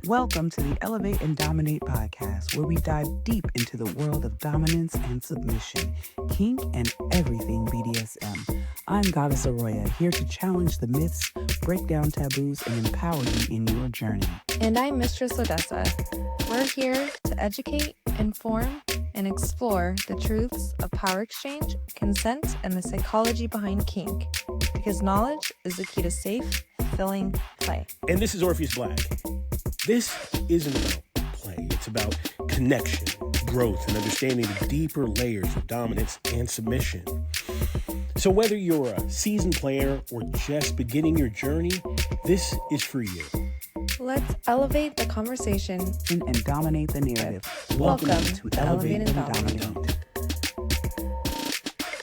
Welcome to the Elevate and Dommenate podcast, where we dive deep into the world of dominance and submission, kink, and everything BDSM. I'm Goddess Aroya, here to challenge the myths, break down taboos, and empower you in your journey. And I'm Mistress Odessa. We're here to educate, inform, and explore the truths of power exchange, consent, and the psychology behind kink. Because knowledge is the key to safe, fulfilling play. And this is Orpheus Black. This isn't about play. It's about connection, growth, and understanding the deeper layers of dominance and submission. So whether you're a seasoned player or just beginning your journey, this is for you. Let's elevate the conversation And dominate the narrative. Welcome to Elevate and Dominate. Dominate.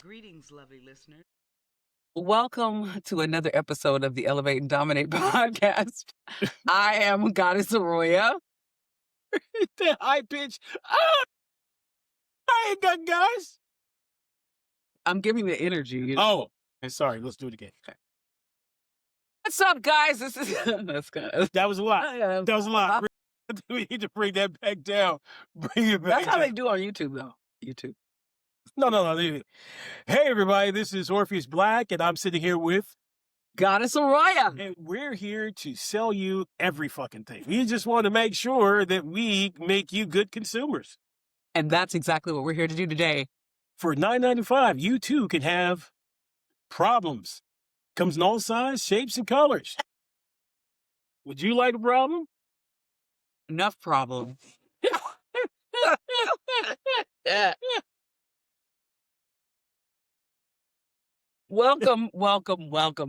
Greetings, lovely listeners. Welcome to another episode of the Elevate and Dominate podcast. I am Goddess Aroya. That high pitch. Ah! I ain't got guys. I'm giving the energy. You know? Oh, sorry. Let's do it again. Okay. What's up, guys? This is that's good. That was a lot. That was a lot. We need to bring that back down. Bring it back That's how down. they do on YouTube, though. YouTube. No. Hey, everybody. This is Orpheus Black, and I'm sitting here with... Goddess Aroya. And we're here to sell you every fucking thing. We just want to make sure that we make you good consumers. And that's exactly what we're here to do today. For $9.95, you too can have problems. Comes in all sizes, shapes, and colors. Would you like a problem? Enough problem. Welcome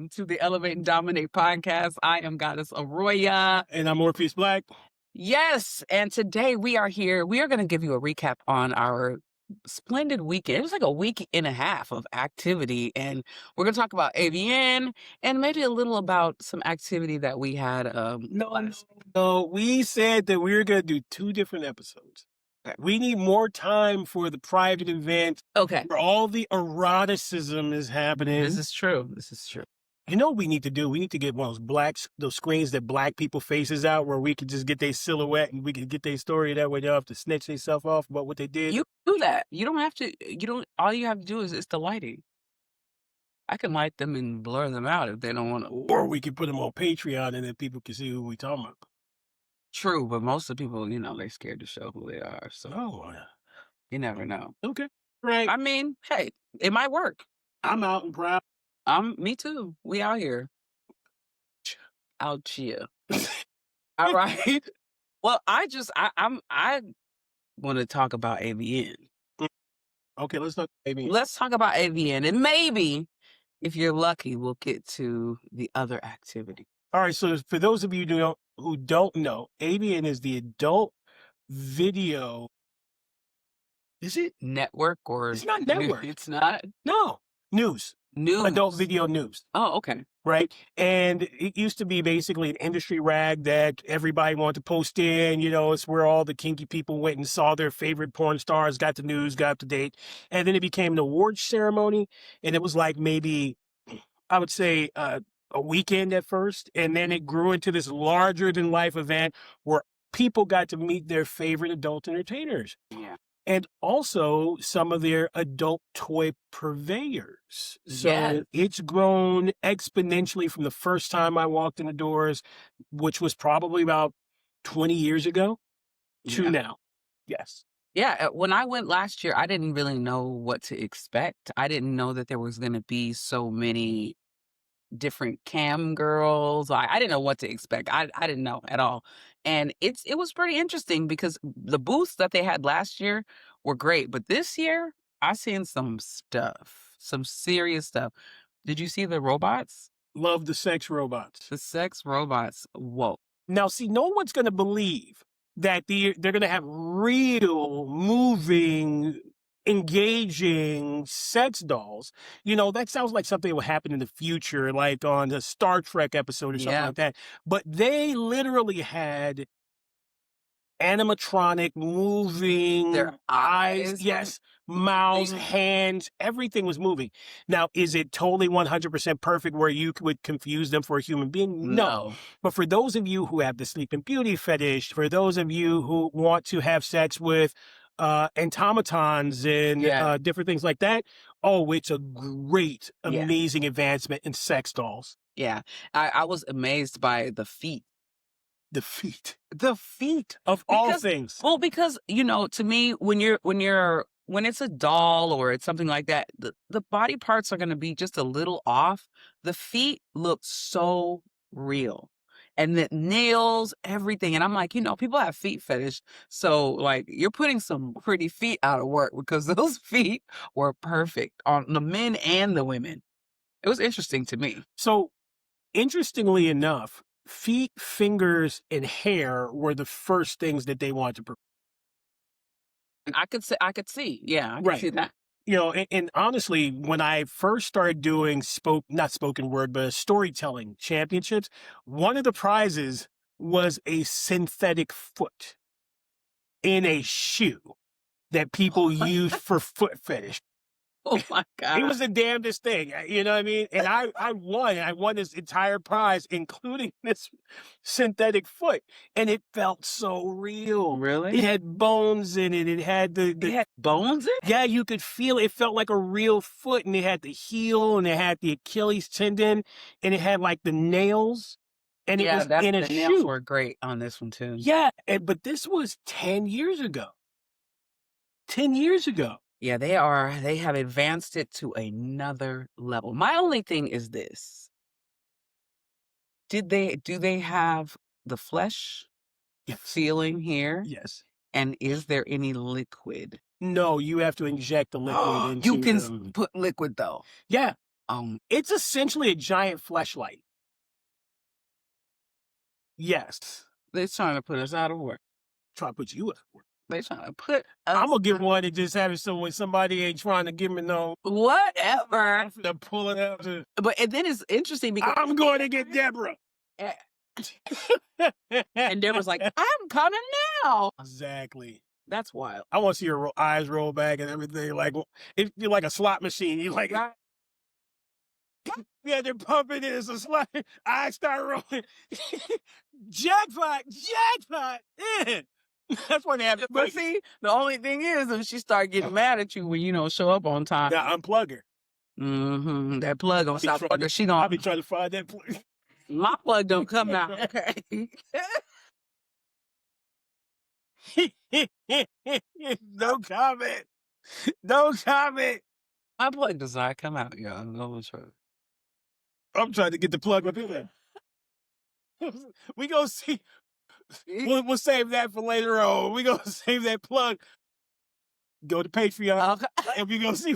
to the Elevate and Dominate podcast. I am Goddess Aroya. And I'm Orpheus Black. Yes, and today we are here. We are going to give you a recap on our splendid weekend. It was like a week and a half of activity, and we're going to talk about AVN and maybe a little about some activity that we had. No, we said that we were going to do 2 different episodes. Okay. We need more time for the private event Okay, where all the eroticism is happening. this is true. You know what we need to do? We need to get one of those screens that black people faces out where we can just get their silhouette and we can get their story. That way they don't have to snitch themselves off about what they did. You do that. You don't have to. All you have to do is it's the lighting. I can light them and blur them out if they don't want to. Or we can put them on Patreon and then people can see who we talking about. True, but most of the people, they're scared to show who they are. So Oh, you never know. okay. Right. I mean, hey, it might work. I'm out and proud. Me too. We out here. Out here. All right. Well, I want to talk about AVN. Okay, let's talk, baby. Let's talk about AVN, and maybe if you're lucky, we'll get to the other activity. All right, so for those of you who don't know, AVN is the adult video. Is it? Network or It's not network. It's not No. News. news. Adult video news. Oh, okay. Right? And it used to be basically an industry rag that everybody wanted to post in. It's where all the kinky people went and saw their favorite porn stars, got the news, got up to date. And then it became an awards ceremony. And it was like maybe, I would say, a weekend at first. And then it grew into this larger than life event where people got to meet their favorite adult entertainers. Yeah. And also some of their adult toy purveyors. So Yes. it's grown exponentially from the first time I walked in the doors, which was probably about 20 years ago, to Yeah. now. Yes. Yeah, when I went last year, I didn't really know what to expect. I didn't know that there was going to be so many different cam girls. I didn't know what to expect. I didn't know at all. And it was pretty interesting because the booths that they had last year were great. But this year, I seen some stuff, some serious stuff. Did you see the robots? Love the sex robots. The sex robots. Whoa. Now, see, no one's going to believe that they're going to have real, moving, engaging sex dolls. That sounds like something that will happen in the future, like on a Star Trek episode or something Yeah. like that. But they literally had animatronic, moving, Their eyes, eyes yes, mouths, moving. hands, everything was moving. Now, is it totally 100% perfect where you would confuse them for a human being? No. But for those of you who have the Sleeping Beauty fetish, for those of you who want to have sex with automatons and different things like that, oh, it's a great, amazing advancement in sex dolls. Yeah. I was amazed by the feet. The feet Of all things. Well, because, to me, when it's a doll or it's something like that, the body parts are going to be just a little off. The feet look so real. And the nails, everything. And I'm like, people have feet fetish. So, like, you're putting some pretty feet out of work because those feet were perfect on the men and the women. It was interesting to me. So, interestingly enough, feet, fingers, and hair were the first things that they wanted to. I could see. Yeah, I could see that. And honestly, when I first started doing not spoken word, but storytelling championships, one of the prizes was a synthetic foot in a shoe that people use for foot fetish. Oh my God. It was the damnedest thing. You know what I mean? And I won this entire prize, including this synthetic foot. And it felt so real. Really? It had bones in it. It had It had bones in it? Yeah, you could feel it. It felt like a real foot. And it had the heel and it had the Achilles tendon and it had like the nails. And it was in a the shoe. nails were great on this one too. Yeah, but this was 10 years ago. 10 years ago. Yeah, they have advanced it to another level. My only thing is this. Do they have the flesh feeling here? Yes. And is there any liquid? No, you have to inject the liquid into You can put liquid though. Yeah. It's essentially a giant fleshlight. Yes. They're trying to put us out of work. Try to put you out of work. They trying to put us. I'm gonna get one and just have it so when somebody ain't trying to give me no whatever. I'm gonna pull it out. But and then it's interesting because I'm going to get Deborah. And Deborah's like, I'm coming now. Exactly. That's wild. I want to see her eyes roll back and everything. Like you're like a slot machine. You like, yeah, they're pumping it. It's a slot. Eyes start rolling. Jackpot. Yeah. That's what happened. But see, the only thing is, if she start getting mad at you when you don't show up on time, now unplug her. Mm-hmm. That plug gonna stop. She gonna. I'll be trying to find that plug. My plug don't come now. Okay. No comment. No comment. My plug does not come out, y'all. I'm trying to get the plug up in there. We gonna see. We'll save that for later on. We gonna save that plug. Go to Patreon, Okay. and we gonna see.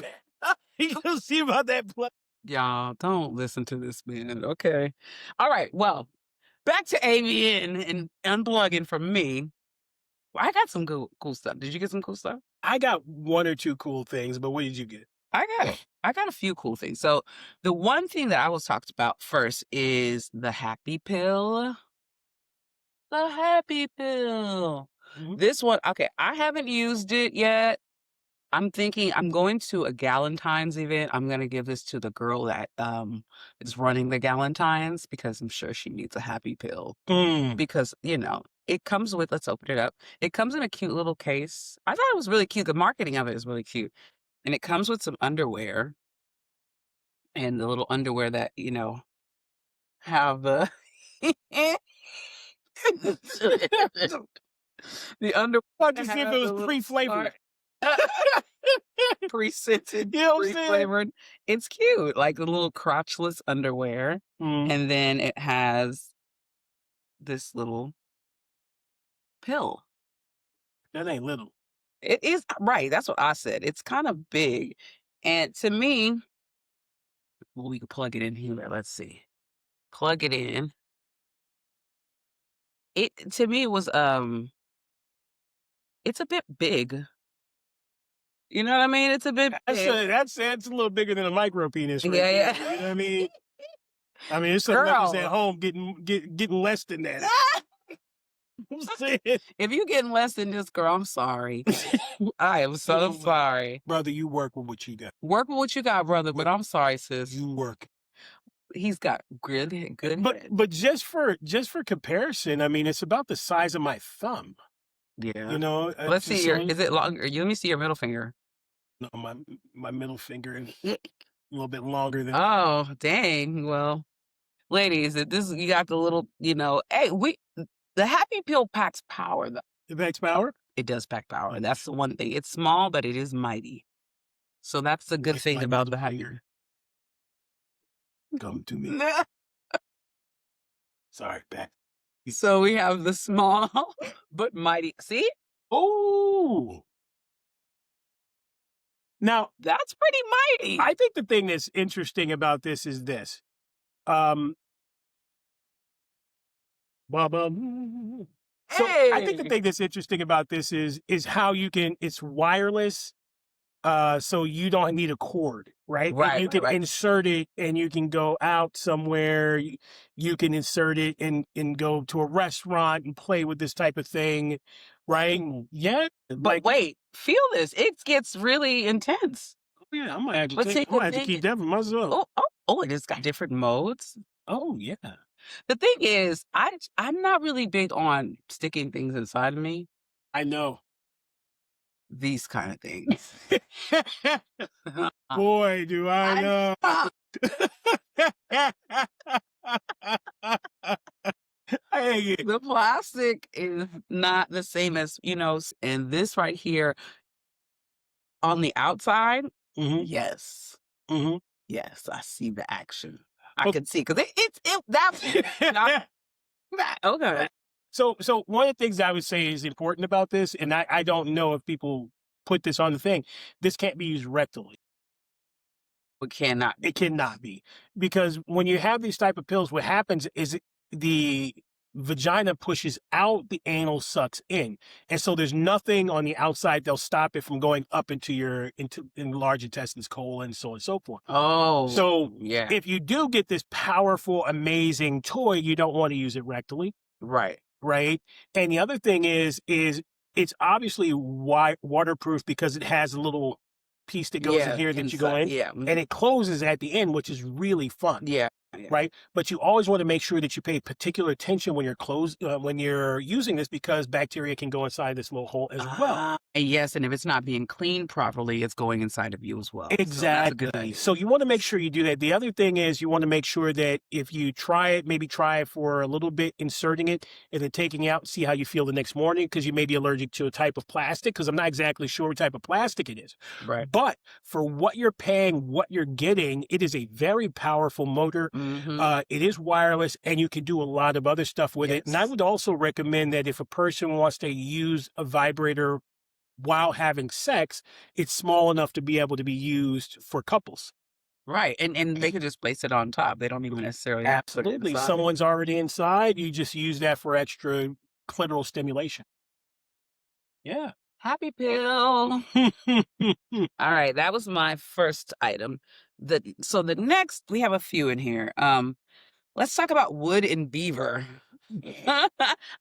We gonna see about that plug. Y'all don't listen to this man. Okay. All right. Well, back to AVN and unplugging from me. I got some cool stuff. Did you get some cool stuff? I got one or two cool things, but what did you get? I got a few cool things. So the one thing that I was talked about first is the happy pill. The happy pill. Mm-hmm. This one, okay, I haven't used it yet. I'm thinking I'm going to a Galentine's event. I'm going to give this to the girl that is running the Galentine's because I'm sure she needs a happy pill. Because, it comes with, let's open it up. It comes in a cute little case. I thought it was really cute. The marketing of it is really cute. And it comes with some underwear. And the little underwear that, have the... the underwear. I just see if it was pre-flavored. Pre-scented, pre-flavored. It's cute, like the little crotchless underwear. And then it has this little pill. That ain't little. It is, right, that's what I said. It's kind of big. And to me, well, we can plug it in here. Let's see. Plug it in. It, to me, was, it's a bit big. You know what I mean? It's a bit big. That's a little bigger than a micro penis. Right yeah. There, you know what I mean? I mean, it's some levels at home getting less than that. I'm saying, If you getting less than this, girl, I'm sorry. I am so sorry. brother, you work with what you got. Work with what you got, brother, but I'm sorry, sis. You work. He's got good head. But just for comparison, I mean, it's about the size of my thumb. Yeah. You know, Let's see so- is it longer? Let me see your middle finger. No, my middle finger is a little bit longer than. Oh, dang. Well, ladies, you got the little, hey, the happy pill packs power though. It packs power? It does pack power. That's the one thing. It's small, but it is mighty. So that's the good thing My about the middle happy. finger. Come to me. Sorry, back. So we have the small but mighty. See? Oh. Now, That's pretty mighty. I think the thing that's interesting about this is this. So I think the thing that's interesting about this is how you can, it's wireless, so you don't need a cord, right? And you can insert it and you can go out somewhere, you can insert it and go to a restaurant and play with this type of thing, right? Yeah. But wait, feel this. It gets really intense. Yeah, I'm gonna have to keep that for myself. Oh, it has got different modes. Oh, yeah. The thing is, I'm not really big on sticking things inside of me. I know. These kind of things. Boy, do I know. The plastic is not the same as, and this right here on the outside, yes. Mm-hmm. Yes, I see the action. I can see, because that's not that. Okay. So one of the things I would say is important about this, and I don't know if people put this on the thing, this can't be used rectally. It cannot. It cannot be. Because when you have these type of pills, what happens is the vagina pushes out, the anal sucks in. And so there's nothing on the outside that'll stop it from going up into large intestines, colon, so on and so forth. Oh. So yeah. If you do get this powerful, amazing toy, you don't want to use it rectally. Right. Right. And the other thing is it's obviously waterproof because it has a little piece that goes in here that you go in. Yeah. And it closes at the end, which is really fun. Yeah. Right. But you always want to make sure that you pay particular attention when you're using this, because bacteria can go inside this little hole as well. And yes, and if it's not being cleaned properly, it's going inside of you as well. Exactly. So you want to make sure you do that. The other thing is you want to make sure that if you try it, maybe try it for a little bit, inserting it and then taking it out and see how you feel the next morning, because you may be allergic to a type of plastic, because I'm not exactly sure what type of plastic it is. Right. But for what you're paying, what you're getting, it is a very powerful motor. It is wireless, and you can do a lot of other stuff with it. And I would also recommend that if a person wants to use a vibrator while having sex, it's small enough to be able to be used for couples. Right. And they can just place it on top. They don't even necessarily have to put it Absolutely. inside. Someone's already inside. You just use that for extra clitoral stimulation. Yeah. Happy pill. All right. That was my first item. So the next, we have a few in here. Let's talk about wood and beaver.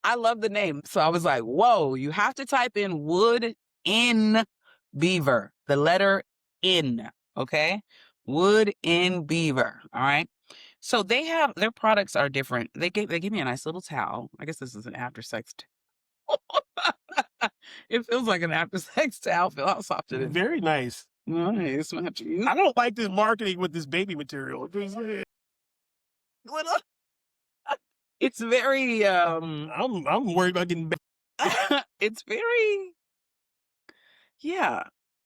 I love the name. So I was like, whoa, you have to type in wood in beaver, the letter N. Okay. Wood in beaver. All right. So their products are different. They give me a nice little towel. I guess this is an after sex towel. It feels like an after sex towel. Feel how soft it is. Very nice. Nice. I don't like this marketing with this baby material. It's very I'm worried about getting it's very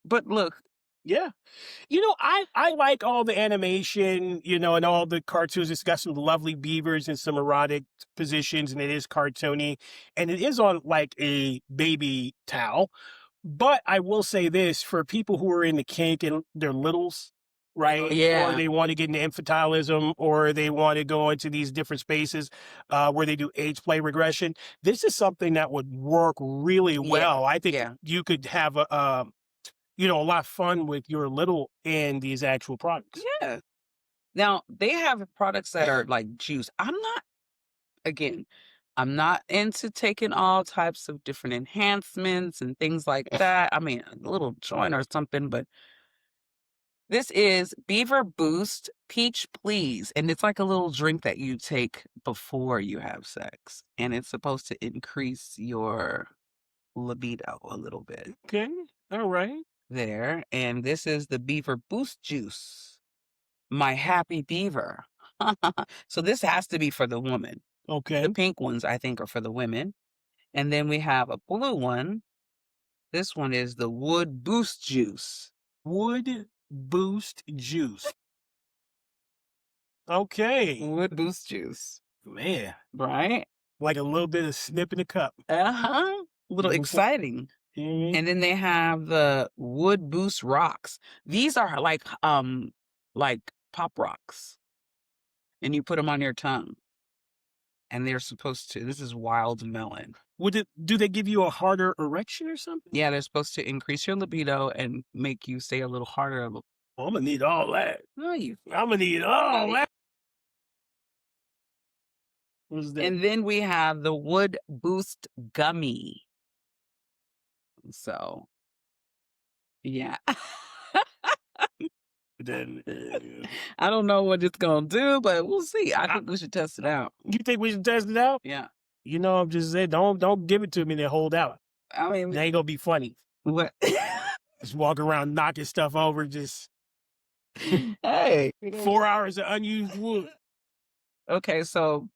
but look, yeah. I like all the animation, and all the cartoons. It's got some lovely beavers and some erotic positions, and it is cartoony, and it is on like a baby towel. But I will say this, for people who are in the kink and they're littles, right? Yeah. Or they want to get into infantilism, or they want to go into these different spaces where they do age play regression. This is something that would work really well. I think you could have a lot of fun with your little and these actual products. Yeah. Now they have products that are like juice. I'm not, again, I'm not into taking all types of different enhancements and things like that. I mean, a little joint or something, but this is Beaver Boost Peach Please. And it's like a little drink that you take before you have sex. And it's supposed to increase your libido a little bit. Okay. All right. There. And this is the Beaver Boost Juice. My Happy Beaver. So this has to be for the woman. Okay. The pink ones, I think, are for the women. And then we have a blue one. This one is the Wood Boost Juice. Wood Boost Juice. Okay. Wood Boost Juice. Man. Right? Like a little bit of snip in the cup. A little exciting. Mm-hmm. And then they have the Wood Boost Rocks. These are like pop rocks. And you put them on your tongue. And they're supposed to, this is wild melon. Do they give you a harder erection or something? Yeah, they're supposed to increase your libido and make you stay a little harder. Oh, I'm gonna need all that. No, I'm gonna need all that. What's that? And then we have the Wood Boost Gummy. So, yeah. Then, I don't know what it's gonna do, but we'll see. I think we should test it out. You think we should test it out? Yeah. You know, I'm just saying, don't give it to me and then hold out. I mean, It ain't gonna be funny. what? Just walk around knocking stuff over, just Hey. 4 hours of unused wood. Okay, so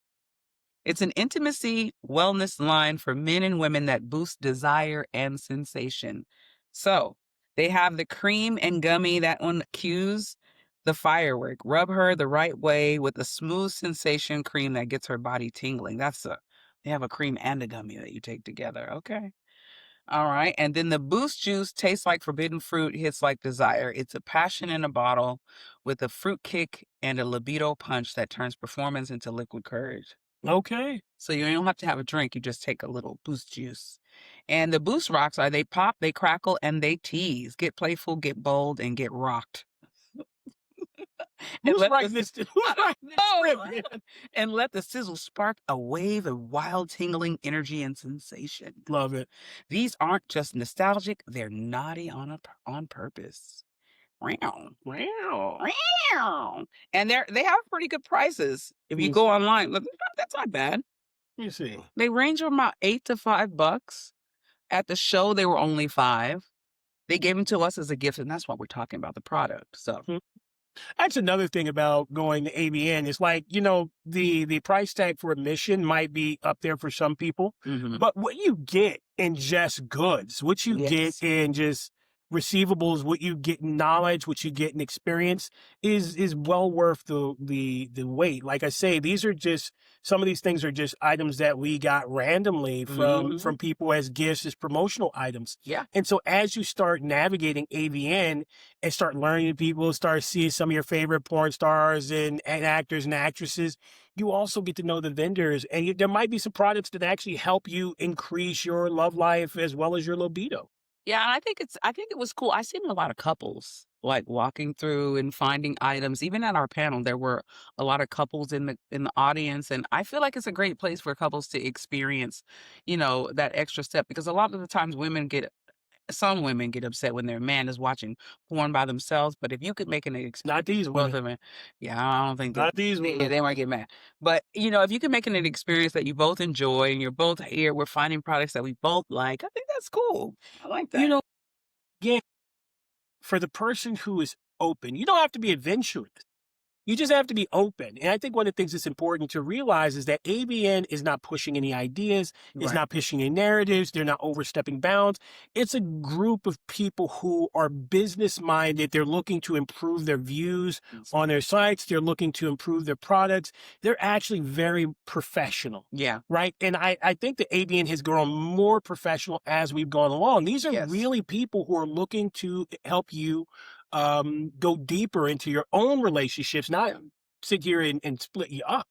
it's an intimacy wellness line for men and women that boost desire and sensation. So they have the cream and gummy. That one cues the firework. Rub her the right way with a smooth sensation cream that gets her body tingling. They have a cream and a gummy that you take together. Okay. All right. And then the Boost Juice tastes like forbidden fruit, hits like desire. It's a passion in a bottle with a fruit kick and a libido punch that turns performance into liquid courage. Okay. So you don't have to have a drink. You just take a little Boost Juice. And the Boost Rocks they pop, they crackle, and they tease. Get playful, get bold, and get rocked. Who's writing this? Who's writing this script, man? And let the sizzle spark a wave of wild, tingling energy and sensation. Love it. These aren't just nostalgic; they're naughty on purpose. Wow, wow. And they have pretty good prices. If you go online, look, that's not bad. Let me see. They range from about $8 to $5. At the show, they were only $5. They gave them to us as a gift, and that's why we're talking about the product. So. That's another thing about going to AVN. It's like, you know, the price tag for admission might be up there for some people, but what you get in just goods, what you get in just receivables, what you get in knowledge, what you get in experience is well worth the wait. Like I say, some of these things are just items that we got randomly from people as gifts, as promotional items. Yeah. And so as you start navigating AVN and start learning people, start seeing some of your favorite porn stars and actors and actresses, you also get to know the vendors, and there might be some products that actually help you increase your love life as well as your libido. Yeah, and I think it was cool. I seen a lot of couples like walking through and finding items. Even at our panel, there were a lot of couples in the audience, and I feel like it's a great place for couples to experience, that extra step, because a lot of the times some women get upset when their man is watching porn by themselves. But if you could make an experience, Not these women. Yeah, I don't think Not these women. they might get mad. But if you can make it an experience that you both enjoy and you're both here, we're finding products that we both like. I think that's cool. I like that. Again, for the person who is open, you don't have to be adventurous. You just have to be open. And I think one of the things that's important to realize is that AVN is not pushing any ideas. It's not pushing any narratives. They're not overstepping bounds. It's a group of people who are business minded. They're looking to improve their views on their sites. They're looking to improve their products. They're actually very professional. Yeah. Right. And I think that AVN has grown more professional as we've gone along. These are really people who are looking to help you go deeper into your own relationships, not sit here and split you up.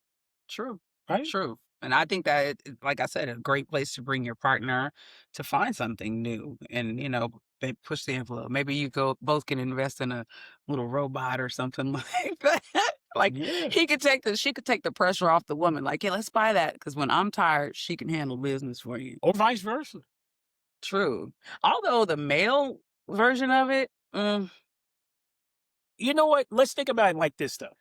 True. Right? True. And I think that, like I said, a great place to bring your partner to find something new and, they push the envelope. Maybe you both can invest in a little robot or something like that. Like Yeah. she could take the pressure off the woman. Like, yeah, let's buy that because when I'm tired, she can handle business for you. Or vice versa. True. Although the male version of it, You know what? Let's think about it like this, though.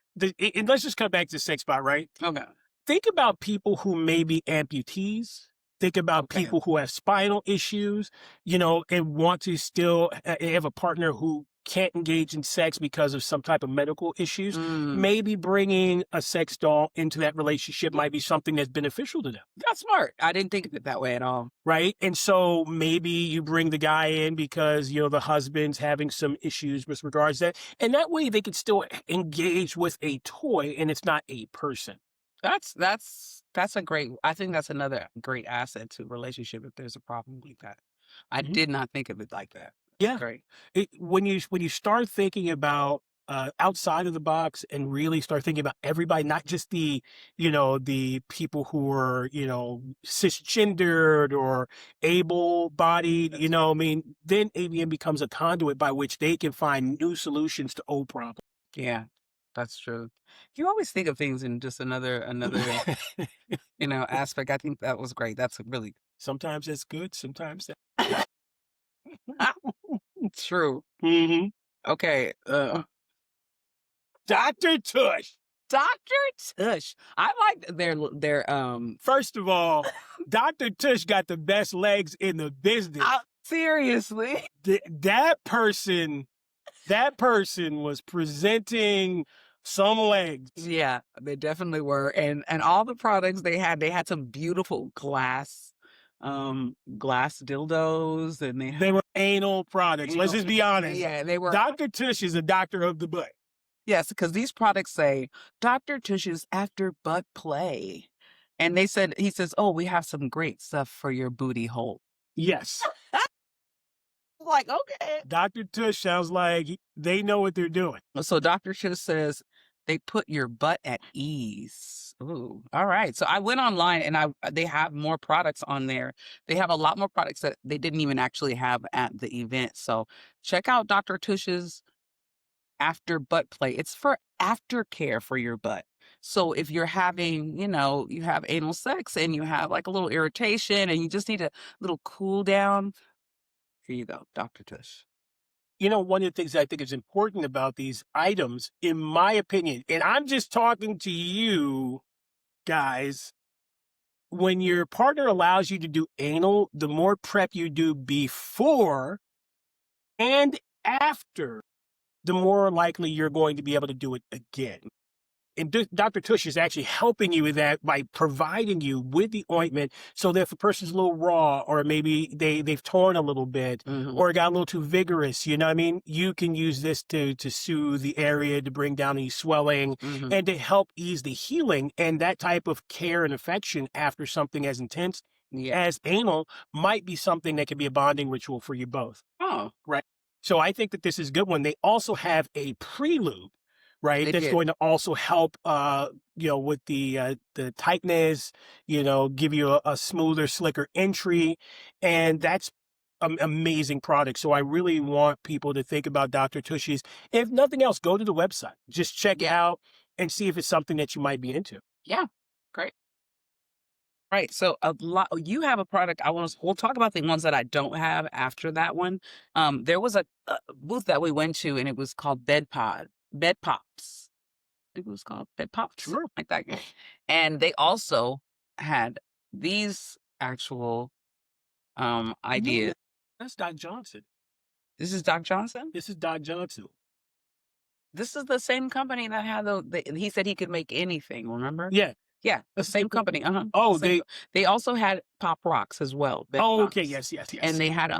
And let's just come back to sex bot, right? okay. Think about people who may be amputees. Think about Okay. people who have spinal issues, and want to still have a partner who can't engage in sex because of some type of medical issues. Maybe bringing a sex doll into that relationship might be something that's beneficial to them. That's smart. I didn't think of it that way at all. Right. And so maybe you bring the guy in because, the husband's having some issues with regards to that. And that way they can still engage with a toy and it's not a person. That's a great, I think that's another great asset to a relationship if there's a problem like that. I did not think of it like that. Yeah. Great. When you start thinking about outside of the box and really start thinking about everybody, not just the people who are, cisgendered or able-bodied, then AVN becomes a conduit by which they can find new solutions to old problems. Yeah, that's true. You always think of things in just another aspect. I think that was great. That's really Sometimes that's good. Sometimes that's true. Mm-hmm. Okay. Dr. Tush. Dr. Tush. I like their First of all, Dr. Tush got the best legs in the business. seriously. That person was presenting some legs. Yeah, they definitely were. And all the products they had some beautiful glass dildos, and they were anal products. Let's just be honest. Yeah, they were. Dr. Tush is a doctor of the butt. Yes, because these products say Dr. Tush's after butt play. And he says, oh, we have some great stuff for your booty hole. Yes. Like, okay. Dr. Tush sounds like they know what they're doing. So Dr. Tush says they put your butt at ease. Ooh, all right. So I went online and they have more products on there. They have a lot more products that they didn't even actually have at the event. So check out Dr. Tush's after butt play. It's for aftercare for your butt. So if you're having, you have anal sex and you have like a little irritation and you just need a little cool down, here you go, Dr. Tush. One of the things I think is important about these items, in my opinion, and I'm just talking to you guys, when your partner allows you to do anal, the more prep you do before and after, the more likely you're going to be able to do it again. And Dr. Tush is actually helping you with that by providing you with the ointment so that if a person's a little raw or maybe they've torn a little bit or got a little too vigorous, you can use this to soothe the area, to bring down any swelling and to help ease the healing. And that type of care and affection after something as intense as anal might be something that can be a bonding ritual for you both. Oh. Right. So I think that this is a good one. They also have a prelude. Right, that's going to also help, with the tightness, give you a smoother, slicker entry, and that's an amazing product. So I really want people to think about Dr. Tush's. If nothing else, go to the website, just check it out and see if it's something that you might be into. Yeah, great. Right. So you have a product. We'll talk about the ones that I don't have after that one. There was a booth that we went to, and it was called Bed Pops. I think it was called Bed Pops. Sure. Like that. And they also had these actual ideas. That's Doc Johnson. This is Doc Johnson? This is Doc Johnson. This is the same company that had he said he could make anything, remember? Yeah. Yeah, the same company. Oh, they also had Pop Rocks as well. Okay, yes. And they had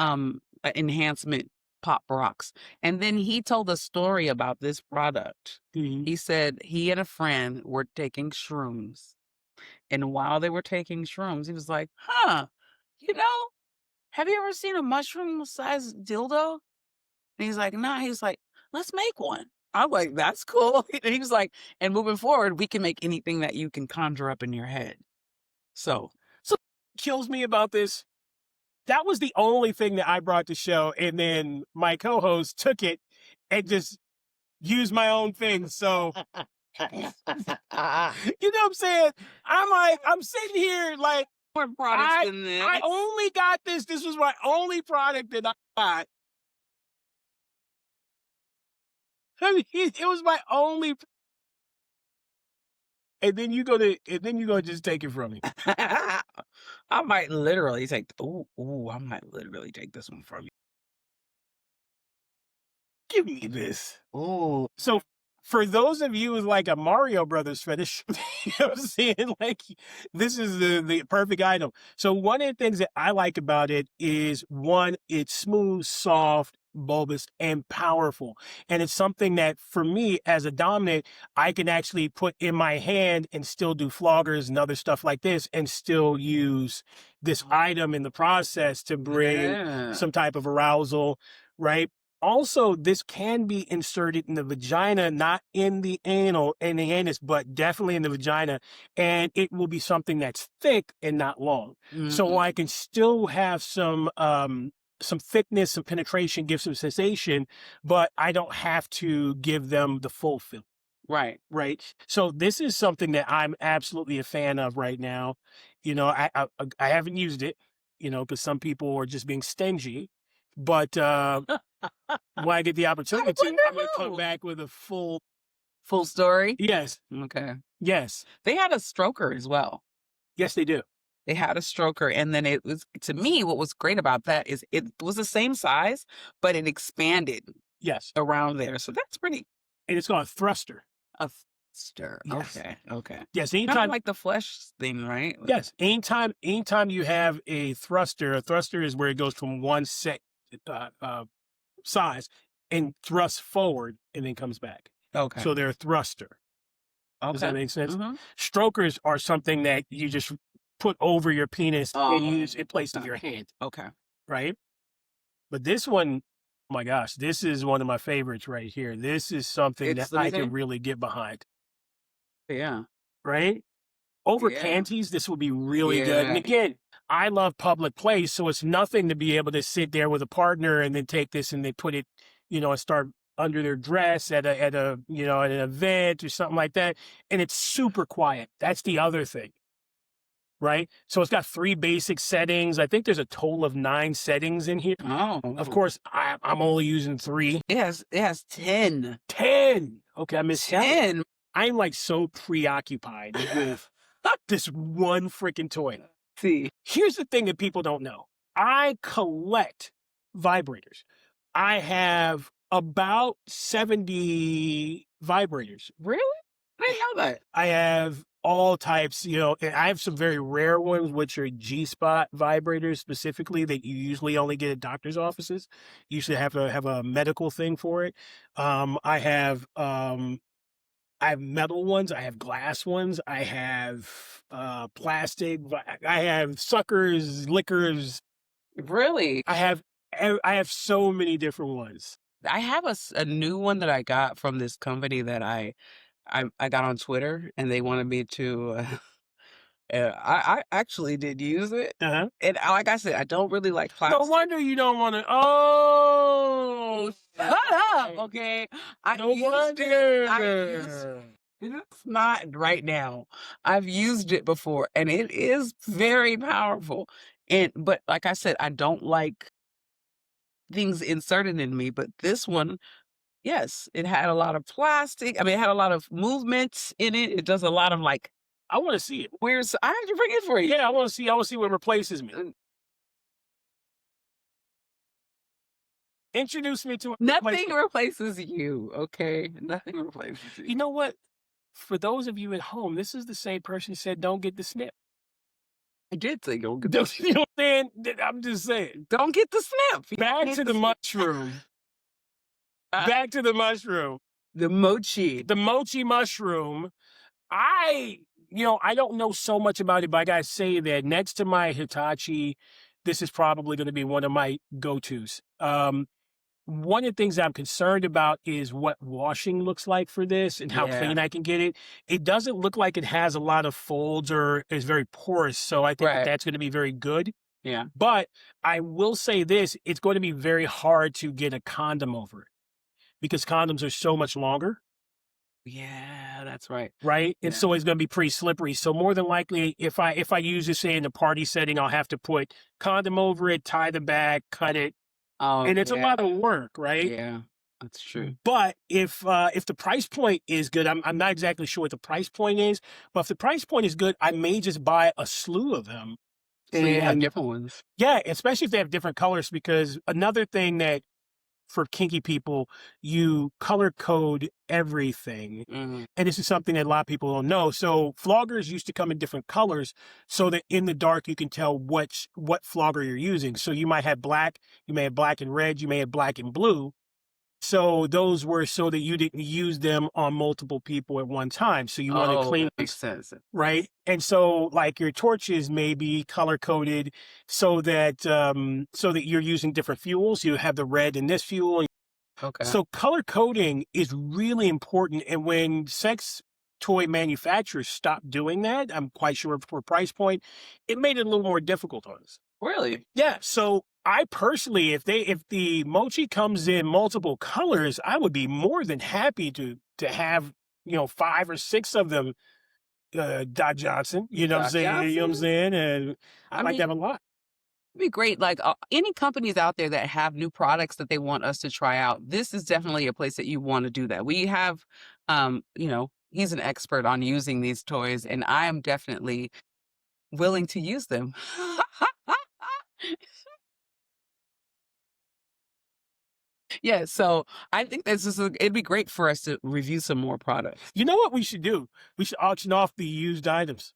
enhancement Pop Rocks. And then he told a story about this product. He said he and a friend were taking shrooms. And while they were taking shrooms, he was like, have you ever seen a mushroom-sized dildo? And he's like, nah. He's like, let's make one. I'm like, that's cool. And he was like, and moving forward, we can make anything that you can conjure up in your head. So kills me about this. That was the only thing that I brought to show. And then my co-host took it and just used my own thing. So You know what I'm saying? I'm sitting here like, More products than this. I only got this. This was my only product that I got. I mean, it was my only. And then you go to just take it from me. I might literally take. I might literally take this one from you. Give me this. Ooh. So for those of you with like a Mario Brothers fetish, you know what I'm saying? Like, this is the perfect item. So one of the things that I like about it is, one, it's smooth, soft, bulbous, and powerful. And it's something that for me as a dominant, I can actually put in my hand and still do floggers and other stuff like this and still use this item in the process to bring some type of arousal, right? Also, this can be inserted in the vagina, not in the anus, but definitely in the vagina. And it will be something that's thick and not long. So I can still have some thickness, some penetration, give some sensation, but I don't have to give them the full fill. Right. Right. So this is something that I'm absolutely a fan of right now. You know, I haven't used it, you know, because some people are just being stingy. But when I get the opportunity to, I'm going to come back with a full story. Yes. Okay. Yes. They had a stroker as well. Yes, they do. They had a stroker, and then it was, to me, what was great about that is it was the same size, but it expanded. Yes. Around there. So that's pretty. And it's called a thruster. A thruster. Yes. Okay. Yes. Kind Anytime, of like the flesh thing, right? yes. Anytime you have a thruster is where it goes from one set size and thrusts forward and then comes back. Okay. So they're a thruster. Okay. Does that make sense? Strokers are something that you just put over your penis and use in place of your hand. Okay. Right? But this one, oh my gosh, this is one of my favorites right here. This is something that I can really get behind. Yeah. Right? Over panties, this would be really good. And again, I love public place, so it's nothing to be able to sit there with a partner and then take this and they put it, you know, and start under their dress at a you know, at an event or something like that. And it's super quiet. That's the other thing. Right? So it's got 3 basic settings. I think there's a total of 9 settings in here. Oh. Of course, I'm only using 3. It has 10. 10. Okay, I missed 10. I'm like so preoccupied with this one freaking toy. See. Here's the thing that people don't know. I collect vibrators. I have about 70 vibrators. Really? I didn't know that. I have all types, you know, and I have some very rare ones, which are G-spot vibrators specifically that you usually only get at doctor's offices. You usually have a medical thing for it. I have metal ones. I have glass ones. I have plastic. I have suckers, liquors. Really? I have so many different ones. I have a new one that I got from this company that I got on Twitter, and they wanted me to. I actually did use it, and like I said, I don't really like plastic. No wonder you don't want to. Oh, shut up, okay? No wonder. It's not right now. I've used it before, and it is very powerful. But like I said, I don't like things inserted in me. But this one, yes, it had a lot of plastic. I mean, it had a lot of movements in it. It does a lot of like. I want to see it. I have to bring it for you. Yeah, I want to see. I want to see what replaces me. Introduce me to nothing replaces you. Okay, nothing replaces you. You know what? For those of you at home, this is the same person who said, "Don't get the snip." I did say don't get the snip. You know what I'm saying? I'm just saying, don't get the snip. Back to the mushroom. Back to the mushroom. The mochi. The mochi mushroom. I don't know so much about it, but I gotta say that next to my Hitachi, this is probably going to be one of my go-tos. One of the things I'm concerned about is what washing looks like for this and how clean I can get it. It doesn't look like it has a lot of folds or is very porous, so I think that's going to be very good. Yeah. But I will say this, it's going to be very hard to get a condom over it because condoms are so much longer. Yeah, that's right. right? And Yeah. so it's going to be pretty slippery. So more than likely, if I use this, say, in a party setting, I'll have to put condom over it, tie the bag, cut it, Oh, and it's a yeah. lot of work, right? Yeah, that's true. But if the price point is good, I'm not exactly sure what the price point is, but if the price point is good, I may just buy a slew of them. So you have And different ones. yeah, especially if they have different colors, because another thing that for kinky people, you color code everything. Mhm. And this is something that a lot of people don't know. So floggers used to come in different colors so that in the dark you can tell what flogger you're using. So you might have black, you may have black and red, you may have black and blue. So those were so that you didn't use them on multiple people at one time. So you want to clean, that makes sense. right? And so like your torches may be color coded so that you're using different fuels. You have the red in this fuel. Okay. So color coding is really important. And when sex toy manufacturers stopped doing that, I'm quite sure for a price point, it made it a little more difficult on us. Really? Yeah. So I personally, if the mochi comes in multiple colors, I would be more than happy to have, 5 or 6 of them, Doc Johnson, you know what I'm Doc saying? You know what I'm Johnson? saying? And I like mean, that a lot. it'd be great. Like any companies out there that have new products that they want us to try out, this is definitely a place that you want to do that. We have, he's an expert on using these toys, and I am definitely willing to use them. Yeah, so I think it'd be great for us to review some more products. You know what we should do? We should auction off the used items.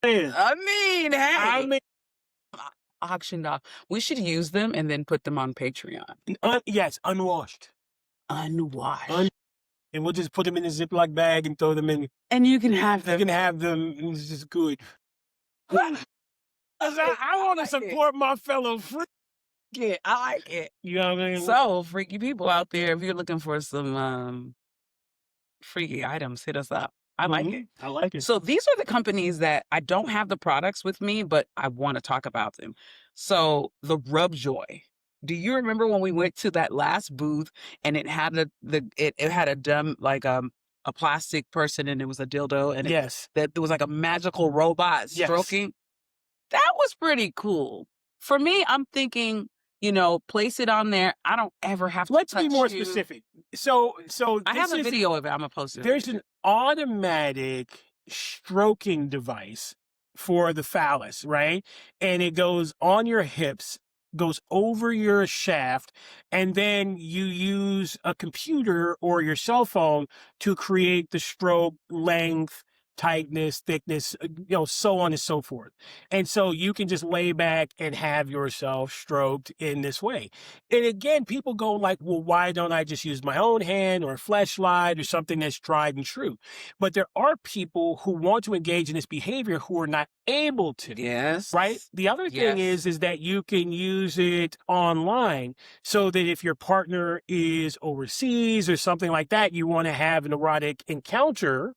Man, I mean, I hey, mean, auctioned off. We should use them and then put them on Patreon. yes, unwashed. Unwashed. And we'll just put them in a Ziploc bag and throw them in. And you can have You them. can have them. It's just good. I want to support my fellow freak. Yeah, I like it. You know what I mean? So, freaky people out there, if you're looking for some freaky items, hit us up. I like it. I like it. So these are the companies that I don't have the products with me, but I want to talk about them. So the Rubjoy. Do you remember when we went to that last booth and it had it had a dumb a plastic person and it was a dildo and Yes. that there was like a magical robot Yes. stroking? That was pretty cool. For me, I'm thinking, place it on there. I don't ever have to Let's be touch more you. specific. So I have this a is- video of it. I'm gonna post it. There's an automatic stroking device for the phallus, right? And it goes on your hips, goes over your shaft, and then you use a computer or your cell phone to create the stroke length, tightness, thickness, so on and so forth. And so you can just lay back and have yourself stroked in this way. And again, people go like, well, why don't I just use my own hand or a fleshlight or something that's tried and true? But there are people who want to engage in this behavior who are not able to. Yes. Right? The other thing is that you can use it online so that if your partner is overseas or something like that, you want to have an erotic encounter,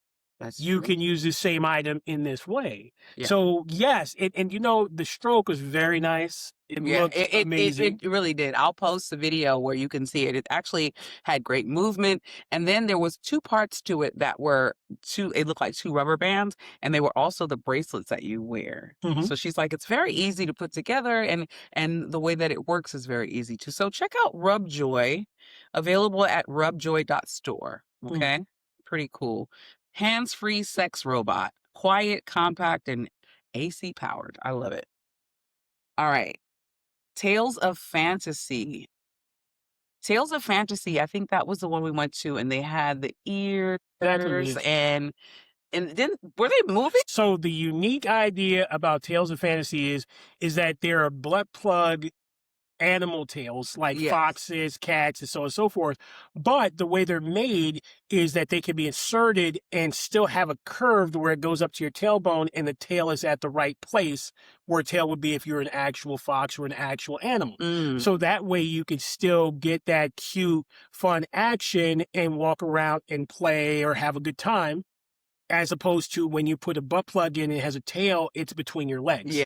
you can use the same item in this way. Yeah. So yes, and the stroke was very nice. It looked amazing. It really did. I'll post the video where you can see it. It actually had great movement. And then there was 2 parts to it that were it looked like 2 rubber bands, and they were also the bracelets that you wear. Mhm. So she's like, it's very easy to put together, and the way that it works is very easy too. So check out Rubjoy, available at rubjoy.store. Okay. Pretty cool. Hands-free sex robot, quiet, compact, and AC powered. I love it. All right. Tales of Fantasy. Tales of Fantasy, I think that was the one we went to, and they had the ears Exactly. and then were they moving? So the unique idea about Tales of Fantasy is that there are blood plug animal tails like Yes. foxes, cats, and so on and so forth. But the way they're made is that they can be inserted and still have a curve where it goes up to your tailbone and the tail is at the right place where a tail would be if you're an actual fox or an actual animal. So that way you can still get that cute, fun action and walk around and play or have a good time, as opposed to when you put a butt plug in and it has a tail, it's between your legs. Yeah.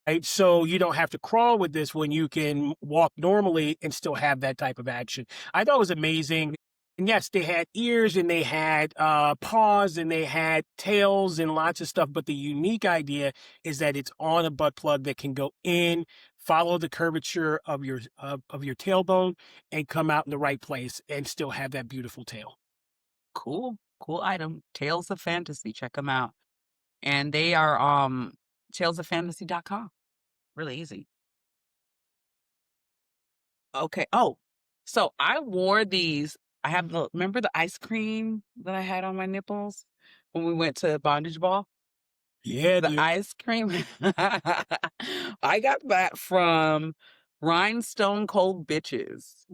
Right? So you don't have to crawl with this when you can walk normally and still have that type of action. I thought it was amazing. And yes, they had ears and they had paws and they had tails and lots of stuff. But the unique idea is that it's on a butt plug that can go in, follow the curvature of your tailbone, and come out in the right place and still have that beautiful tail. Cool item. Tales of Fantasy. Check them out. And they are talesoffantasy.com. Really easy. Okay. Oh, so I wore these. I have remember the ice cream that I had on my nipples when we went to bondage ball? Yeah, The dude. ice cream. I got that from Rhinestone Cold Bitches.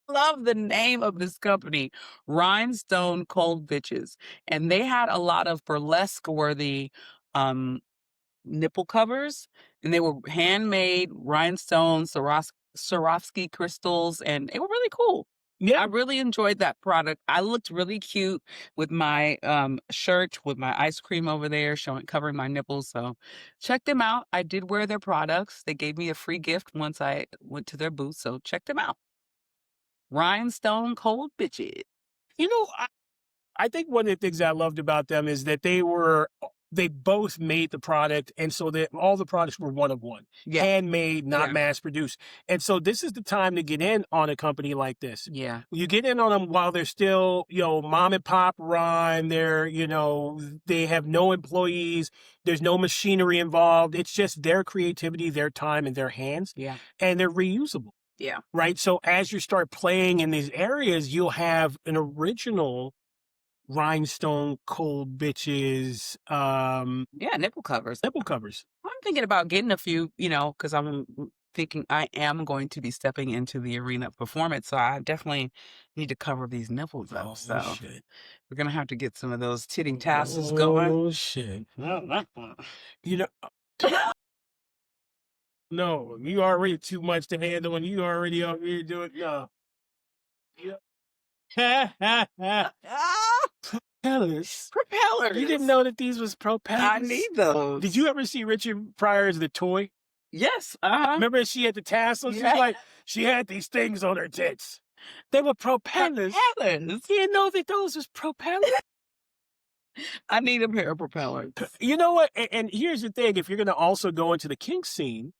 Love the name of this company, Rhinestone Cold Bitches. And they had a lot of burlesque worthy nipple covers, and they were handmade rhinestone Swarovski crystals, and they were really cool. Yeah. I really enjoyed that product. I looked really cute with my shirt with my ice cream over there covering my nipples. So check them out. I did wear their products. They gave me a free gift once I went to their booth. So check them out. Rhinestone Cold Bitches. You know, I think one of the things I loved about them is that they both made the product, and so that all the products were one of one, handmade, not mass produced. And so this is the time to get in on a company like this. Yeah. You get in on them while they're still, mom and pop run. They're, they have no employees. There's no machinery involved. It's just their creativity, their time, and their hands. Yeah. And they're reusable. Yeah. Right. So as you start playing in these areas, you'll have an original Rhinestone Cold Bitches. Nipple covers. Nipple covers. I'm thinking about getting a few, because I'm thinking I am going to be stepping into the arena of performance. So I definitely need to cover these nipples up. So shit. We're going to have to get some of those titty tassels going. Oh, shit. No, you already too much to handle, and you already out here doing propellers. You didn't know that these was propellers? I need those. Did you ever see Richard Pryor's The Toy? Yes. Remember she had the tassels? Yeah. She had these things on her tits. They were propellers. Propellers. You didn't know that those was propellers? I need a pair of propellers. You know what? And here's the thing. If you're going to also go into the kink scene,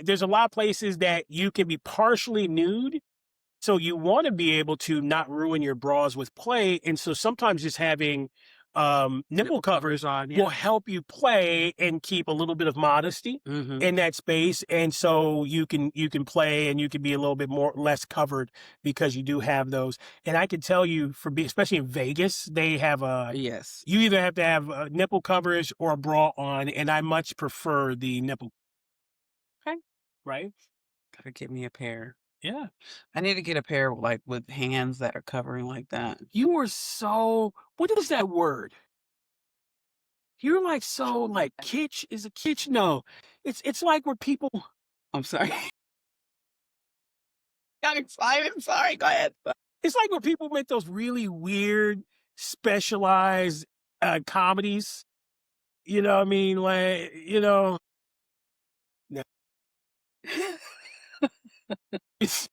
there's a lot of places that you can be partially nude. So you want to be able to not ruin your bras with play. And so sometimes just having nipple covers on will help you play and keep a little bit of modesty in that space. And so you can play and you can be a little bit less covered because you do have those. And I can tell you, especially in Vegas, they have you either have to have nipple covers or a bra on, and I much prefer the nipple. Okay. Right? Gotta get me a pair. Yeah. I need to get a pair with hands that are covering like that. You are so, what is that word? You're kitsch is a kitsch. No, it's like where people. I'm sorry. Got excited. Sorry. Go ahead. It's like where people make those really weird, specialized comedies. You know what I mean? No. It's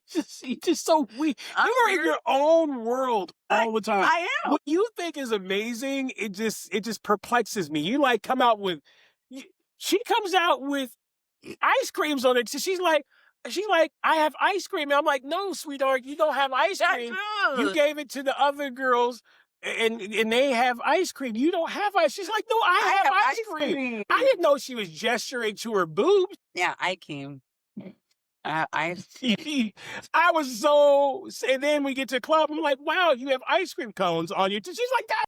just so weird. You're in your own world all the time. I am. What you think is amazing, it just perplexes me. You come out with, she comes out with ice creams on it. So she's like, I have ice cream. And I'm like, no, sweetheart, you don't have ice cream. You gave it to the other girls. And they have ice cream. You don't have ice. She's like, no, I have ice cream. I didn't know she was gesturing to her boobs. Yeah, I came. I was so, and then we get to the club. I'm like, wow, you have ice cream cones on you. She's like, that.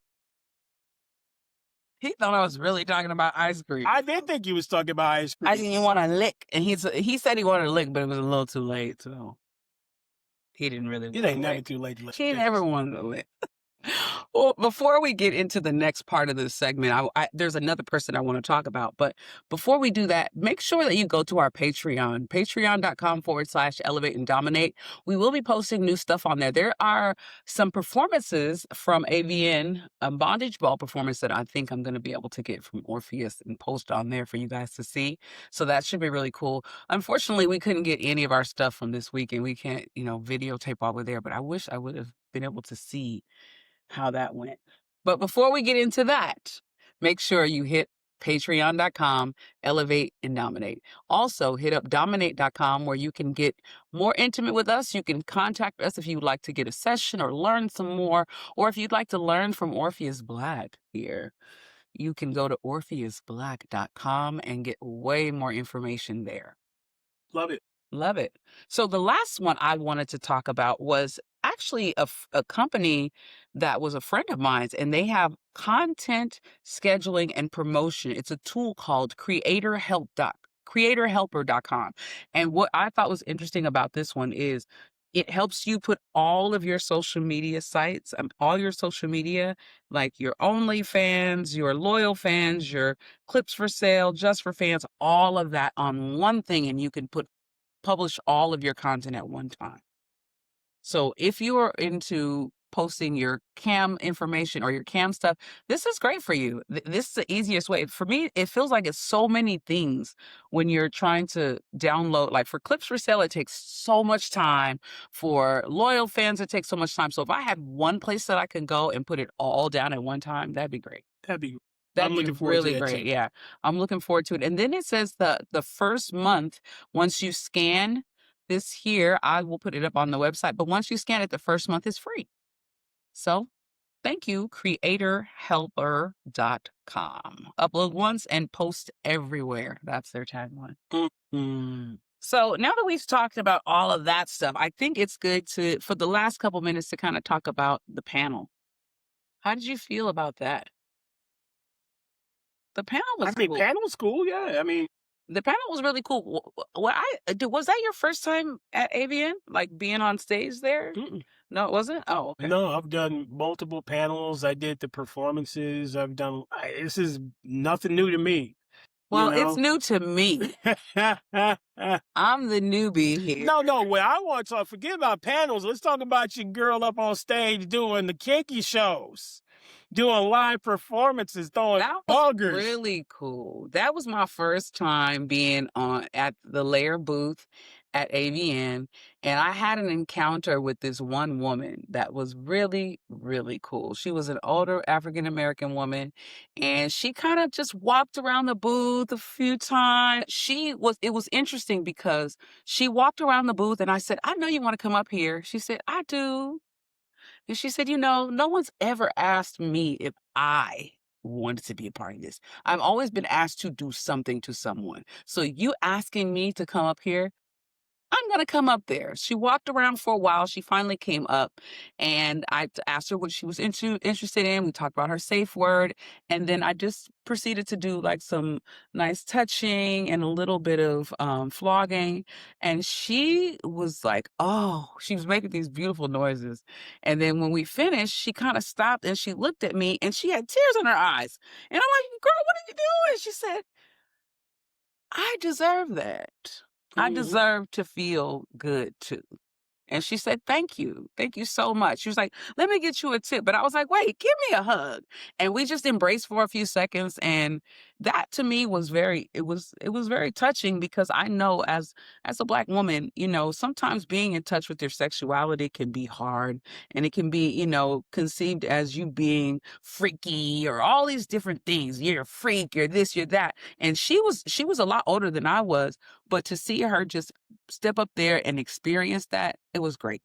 He thought I was really talking about ice cream. I did think you was talking about ice cream. I didn't want to lick, and he said he wanted to lick, but it was a little too late, so he didn't really. It ain't never too late to lick. He never wanted to lick. Well, before we get into the next part of this segment, there's another person I want to talk about. But before we do that, make sure that you go to our Patreon, patreon.com/Elevate and Dominate. We will be posting new stuff on there. There are some performances from AVN, a bondage ball performance that I think I'm going to be able to get from Orpheus and post on there for you guys to see. So that should be really cool. Unfortunately, we couldn't get any of our stuff from this week, and we can't, videotape while we're there. But I wish I would have been able to see how that went. But before we get into that, make sure you hit patreon.com, Elevate and Dominate. Also, hit up dominate.com where you can get more intimate with us. You can contact us if you'd like to get a session or learn some more, or if you'd like to learn from Orpheus Black here. You can go to orpheusblack.com and get way more information there. Love it. Love it. So the last one I wanted to talk about was actually a company that was a friend of mine's, and they have content scheduling and promotion. It's a tool called creatorhelper.com. And what I thought was interesting about this one is it helps you put all of your social media sites, all your social media, like your OnlyFans, your loyal fans, your clips for sale, just for fans, all of that on one thing, and you can publish all of your content at one time. So if you are into posting your cam information or your cam stuff, this is great for you. This is the easiest way. For me, it feels like it's so many things when you're trying to download. Like for clips for sale, it takes so much time. For loyal fans, it takes so much time. So if I had one place that I can go and put it all down at one time, that'd be great. I'm looking forward really to that great. too. Yeah, I'm looking forward to it. And then it says the first month, once you scan this here, I will put it up on the website. But once you scan it, the first month is free. So thank you, creatorhelper.com. Upload once and post everywhere. That's their tagline. Mm-hmm. So now that we've talked about all of that stuff, I think it's good for the last couple minutes to kind of talk about the panel. How did you feel about that? The panel was cool. Panel's cool, yeah. The panel was really cool. Was that your first time at AVN, like being on stage there? Mm-mm. No, it wasn't? Oh, okay. No, I've done multiple panels. I did the performances. This is nothing new to me. Well, it's new to me. I'm the newbie here. No, what I want to forget about panels. Let's talk about your girl up on stage doing the kinky shows. Doing live performances, throwing buggers. Really cool. That was my first time being at the Layer booth at AVN, and I had an encounter with this one woman that was really, really cool. She was an older African-American woman, and she kind of just walked around the booth a few times. It was interesting because she walked around the booth, and I said, "I know you want to come up here." She said, "I do." And she said, no one's ever asked me if I wanted to be a part of this. I've always been asked to do something to someone. So you asking me to come up here, I'm going to come up there. She walked around for a while. She finally came up, and I asked her what she was interested in. We talked about her safe word. And then I just proceeded to do like some nice touching and a little bit of flogging. And she was like, she was making these beautiful noises. And then when we finished, she kind of stopped and she looked at me and she had tears in her eyes. And I'm like, "Girl, what are you doing?" She said, "I deserve that. I deserve to feel good too." And she said, "Thank you. Thank you so much." She was like, "Let me get you a tip." But I was like, "Wait, give me a hug." And we just embraced for a few seconds. And that to me was very touching, because I know as a Black woman, sometimes being in touch with your sexuality can be hard, and it can be, conceived as you being freaky or all these different things. You're a freak, you're this, you're that. And she was a lot older than I was, but to see her just step up there and experience that, it was great.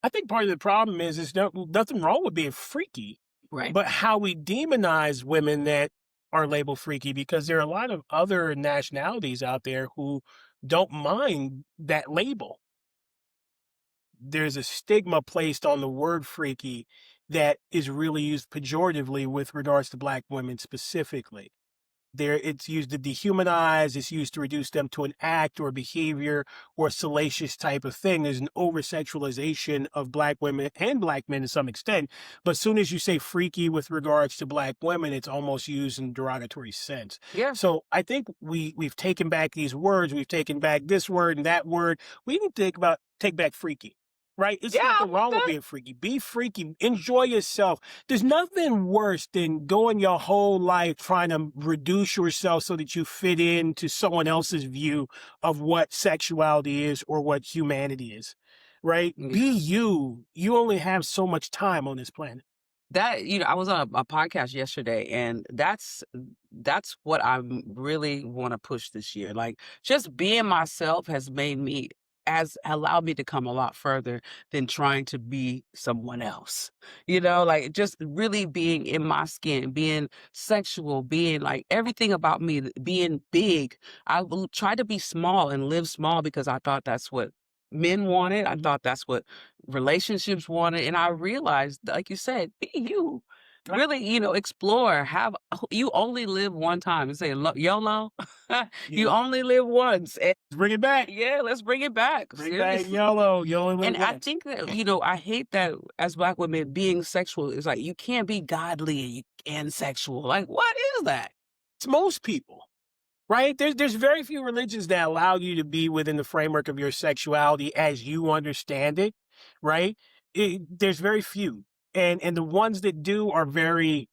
I think part of the problem is there's nothing wrong with being freaky, right? But how we demonize women that are labeled freaky, because there are a lot of other nationalities out there who don't mind that label. There's a stigma placed on the word freaky that is really used pejoratively with regards to Black women specifically. It's used to dehumanize, it's used to reduce them to an act or behavior or salacious type of thing. There's an over-sexualization of Black women and Black men to some extent. But as soon as you say freaky with regards to Black women, it's almost used in a derogatory sense. Yeah. So I think we've taken back these words, we've taken back this word and that word. We need to take back freaky. Right? It's nothing wrong with being freaky. Be freaky. Enjoy yourself. There's nothing worse than going your whole life trying to reduce yourself so that you fit into someone else's view of what sexuality is or what humanity is. Right? Be you. You only have so much time on this planet. That, I was on a podcast yesterday, and that's what I really want to push this year. Like, just being myself has allowed me to come a lot further than trying to be someone else. Like, just really being in my skin, being sexual, being like everything about me, being big. I will try to be small and live small because I thought that's what men wanted. I thought that's what relationships wanted. And I realized, like you said, be you. Really, explore. You only live one time. Say YOLO. You only live once. And let's bring it back. Yeah, let's bring it back. Bring back YOLO. You only live and once. I think that, I hate that as Black women being sexual is like, you can't be godly and sexual. Like, what is that? It's most people. Right? There's very few religions that allow you to be within the framework of your sexuality as you understand it, right? There's very few. And the ones that do are very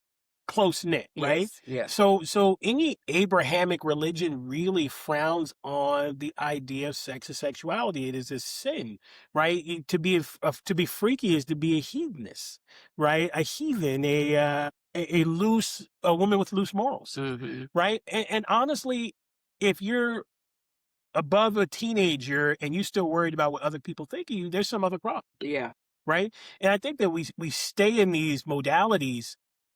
close-knit, right? Yes. So any Abrahamic religion really frowns on the idea of sex and sexuality. It is a sin, right? To be freaky is to be a heathenist, right? A heathen, a woman with loose morals, right? And honestly, if you're above a teenager and you still worried about what other people think of you, there's some other problem. Yeah. Right? And I think that we stay in these modalities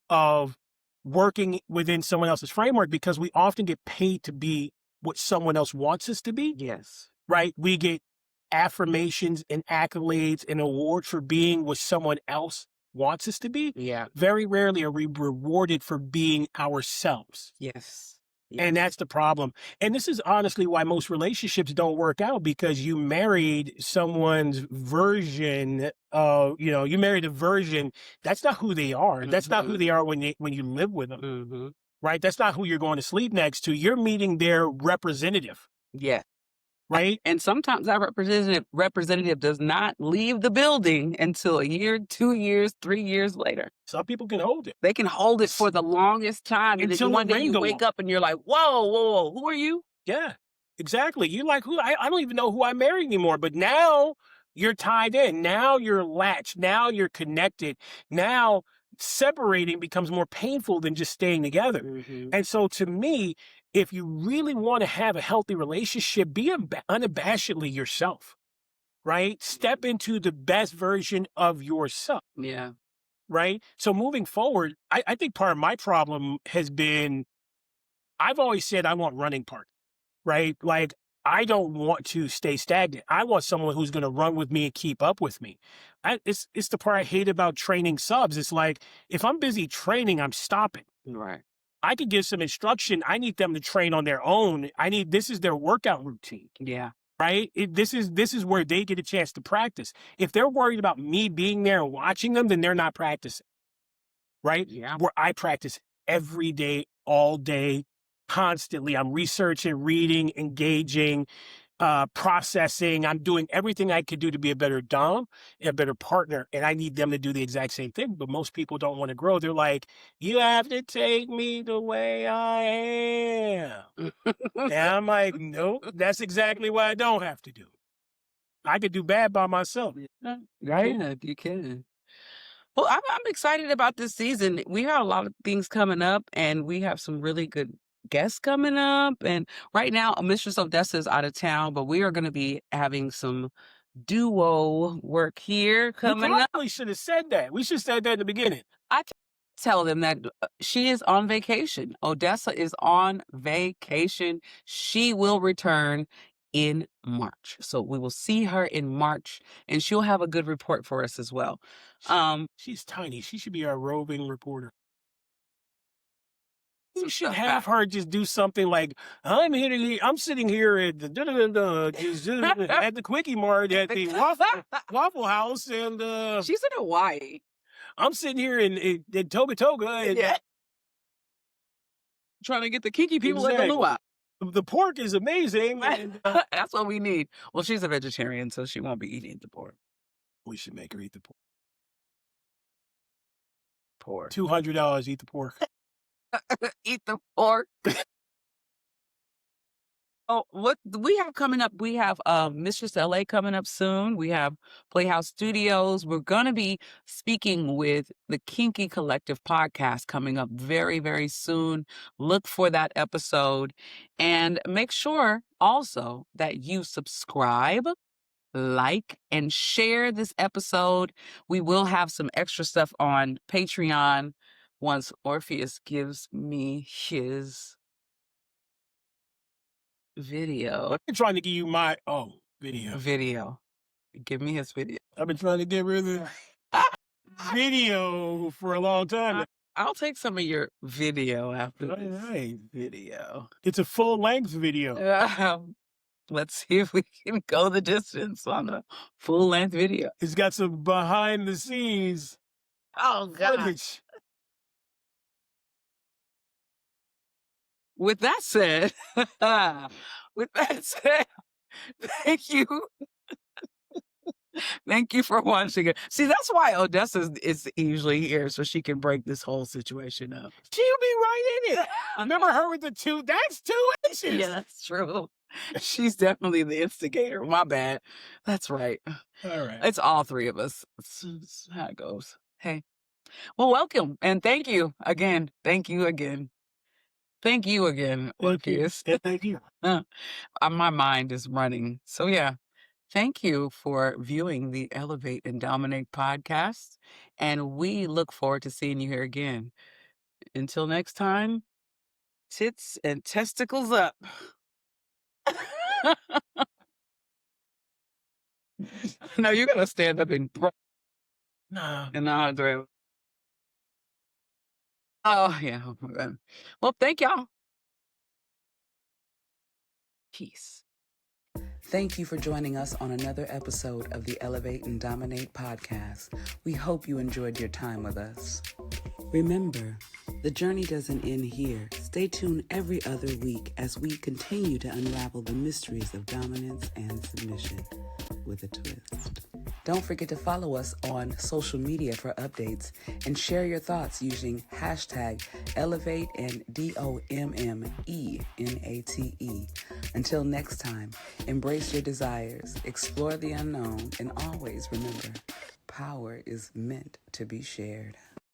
of working within someone else's framework because we often get paid to be what someone else wants us to be. Yes. Right? We get affirmations and accolades and awards for being what someone else wants us to be. Yeah. Very rarely are we rewarded for being ourselves. Yes. And that's the problem. And this is honestly why most relationships don't work out, because you married someone's version of, you married a version. That's not who they are. That's not who they are when you live with them. Right? That's not who you're going to sleep next to. You're meeting their representative. Yeah. Right? And sometimes that representative does not leave the building until a year, 2 years, 3 years later. Some people can hold it. They can hold it for the longest time. And then one day you wake up and you're like, whoa, who are you? Yeah, exactly. You're like, who? I don't even know who I married anymore. But now you're tied in. Now you're latched. Now you're connected. Now separating becomes more painful than just staying together. And so to me, if you really want to have a healthy relationship, be unabashedly yourself, right? Step into the best version of yourself. Yeah. Right? So moving forward, I think part of my problem has been, I've always said I want running partners, right? Like, I don't want to stay stagnant. I want someone who's going to run with me and keep up with me. It's the part I hate about training subs. It's like, if I'm busy training, I'm stopping. Right. I could give some instruction. I need them to train on their own. This is their workout routine. Yeah. Right? This is where they get a chance to practice. If they're worried about me being there and watching them, then they're not practicing. Right? Yeah. Where I practice every day, all day, constantly. I'm researching, reading, engaging, processing. I'm doing everything I could do to be a better dom, a better partner, and I need them to do the exact same thing. But most people don't want to grow. They're like, you have to take me the way I am. And I'm like, nope, that's exactly what I don't have to do. I could do bad by myself. Right? Yeah, you can. Well, I'm excited about this season. We have a lot of things coming up, and we have some really good guests coming up. And right now, Mistress Odessa is out of town, but we are going to be having some duo work here coming up. We probably should have said that. We should have said that in the beginning. I tell them that she is on vacation. Odessa is on vacation. She will return in March. So we will see her in March, and she'll have a good report for us as well. She's tiny. She should be our roving reporter. You should have her just do something like, I'm sitting here at the at the Quickie Mart at the Waffle House, and She's in Hawaii. I'm sitting here in Toga Toga, and trying to get the kinky people in Exactly. the luau. The pork is amazing. And, That's what we need. Well, she's a vegetarian, so she won't be eating the pork. we should make her eat the Pork. $200. Eat the pork. Eat the pork. Oh, what we have coming up? We have Mistress LA coming up soon. We have Playhouse Studios. We're going to be speaking with the Kinky Collective podcast coming up very, very soon. Look for that episode. And make sure also that you subscribe, like, and share this episode. We will have some extra stuff on Patreon once Orpheus gives me his video. I've been trying to give you my video. Give me his video. I've been trying to get rid of the video for a long time. I'll take some of your video after this. Right. Video. It's a full length video. Let's see if we can go the distance on a full length video. It's got some behind the scenes footage. With that said, thank you. Thank you for watching it. See, that's why Odessa is usually here, so she can break this whole situation up. She'll be right in it. Remember her with the two? That's 2 inches. Yeah, that's true. She's definitely the instigator. My bad. That's right. All right. It's all three of us. It's how it goes. Hey. Well, welcome. And thank you again. Thank you again. Thank you again, Orpheus. Thank you. My mind is running. So, yeah. Thank you for viewing the Elevate and Dominate podcast. And we look forward to seeing you here again. Until next time, tits and testicles up. No, you're going to stand up and... Nah. And now, oh, yeah. Well, thank y'all. Peace. Thank you for joining us on another episode of the Elevate and Dominate podcast. We hope you enjoyed your time with us. Remember, the journey doesn't end here. Stay tuned every other week as we continue to unravel the mysteries of dominance and submission with a twist. Don't forget to follow us on social media for updates and share your thoughts using hashtag Elevate and DOMMENATE. Until next time, embrace your desires, explore the unknown, and always remember, power is meant to be shared.